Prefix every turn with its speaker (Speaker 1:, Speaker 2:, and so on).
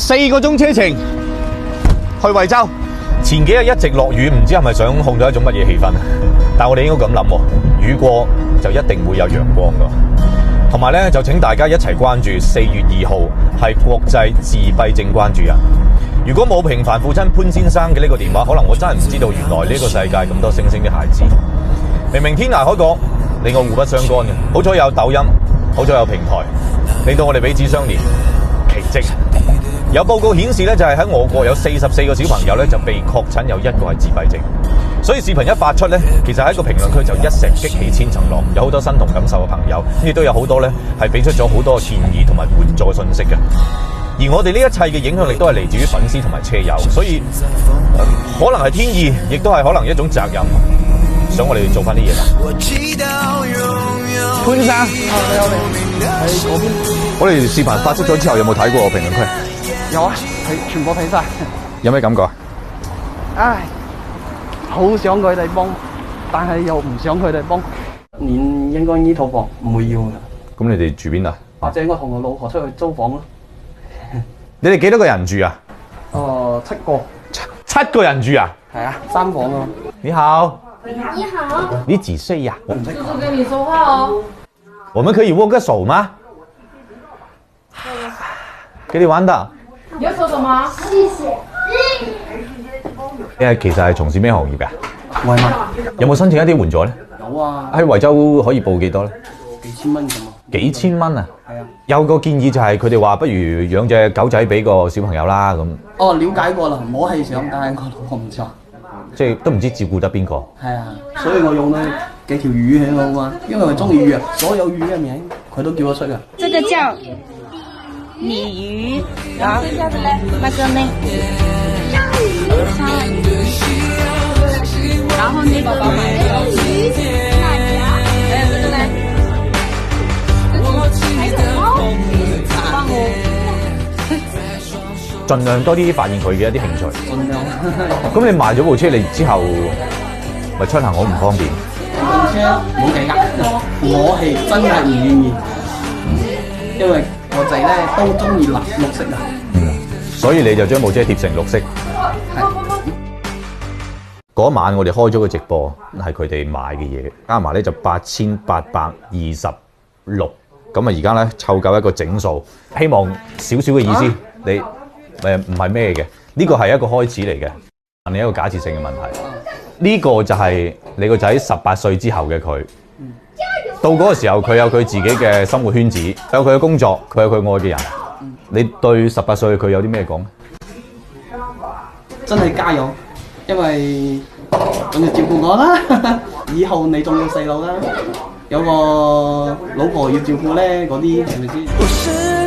Speaker 1: 4個鐘車程去惠州。前幾日一直落雨，唔知係咪想控到一種乜嘢氣氛？但係我哋應該咁諗喎，雨過就一定會有陽光㗎。同埋咧，就請大家一齊關注4月2號係國際自閉症關注日。如果冇平凡父親潘先生嘅呢個電話，可能我真係唔知道原來呢個世界咁多星星嘅孩子。明明天涯海角，你我互不相干嘅，好彩有抖音，好彩有平台，令到我哋彼此相連，奇蹟。有報告顯示咧，就係喺我國有44個小朋友咧就被確診有1個係自閉症。所以視頻一發出咧，其實喺個評論區就一石激起千層浪，有好多身同感受嘅朋友，亦都有好多咧係俾出咗好多建議同埋援助嘅信息嘅。而我哋呢一切嘅影響力都係嚟自於粉絲同埋車友，所以可能係天意，亦都係可能一種責任，想我哋做翻啲嘢啦。潘生，
Speaker 2: 你好，喺嗰邊。
Speaker 1: 我哋視頻發出咗之後，有冇睇過評論區？
Speaker 2: 有啊，全部睇晒。
Speaker 1: 有咩感覺？
Speaker 2: 唉，好想佢哋幫，但係又唔想佢哋幫。年應該呢套房唔會要㗎。
Speaker 1: 咁你哋住邊啊？
Speaker 2: 或者我同我老婆出去租房咯。
Speaker 1: 你哋幾多個人住啊
Speaker 2: 7個。
Speaker 1: 7個人住啊？
Speaker 2: 係啊，3房啊。
Speaker 1: 你好。
Speaker 3: 你好。
Speaker 1: 你幾歲呀？
Speaker 2: 我唔識。
Speaker 3: 叔叔跟你說話哦。
Speaker 1: 我們可以握個手嗎？給你玩的。
Speaker 3: 你要說什麼？謝謝。
Speaker 1: 你其實係從事咩行業㗎？
Speaker 2: 外賣。
Speaker 1: 有冇申請一啲援助咧？
Speaker 2: 有啊。
Speaker 1: 喺惠州可以報幾多咧？
Speaker 2: 幾千蚊咁啊。
Speaker 1: 幾千蚊啊？
Speaker 2: 係啊。
Speaker 1: 有個建議就係佢哋話，不如養隻狗仔俾個小朋友啦咁。
Speaker 2: 哦，了解過啦，我係想，但係我唔想。
Speaker 1: 即係都唔知照顧得邊個。
Speaker 2: 係啊，所以我用咗幾條魚喺度嘛，因為我中意魚啊，所有魚嘅名佢都叫得出㗎。
Speaker 4: 這個叫鯉魚，然後剩下的咧，那個呢？鯊魚。然後你寶寶買的鱷魚，還有這個呢？還有貓，好棒哦！
Speaker 1: 盡量多啲發現佢嘅一啲興趣。
Speaker 2: 盡量。
Speaker 1: 咁你賣咗部車，你之後咪出行好唔方便？
Speaker 2: 部車冇計㗎，我係真係唔願意，因為我仔咧都中意綠色啊。
Speaker 1: 所以你就將部車貼成綠色。
Speaker 2: 係。
Speaker 1: 嗰晚我哋開咗個直播，係佢哋買嘅嘢，加埋咧就8826。咁啊而家咧湊夠一個整數，希望少少嘅意思，你唔係咩嘅？呢個係一個開始嚟嘅。問你一個假設性嘅問題，呢個就係你個仔18歲之後嘅佢。到嗰個時候，佢有佢自己嘅生活圈子，有佢嘅工作，佢有佢愛嘅人。你對18歲佢有啲咩講？
Speaker 2: 真係加油，因為仲要照顧我啦。以後你仲要細路啦，有個老婆要照顧咧，嗰啲係咪先？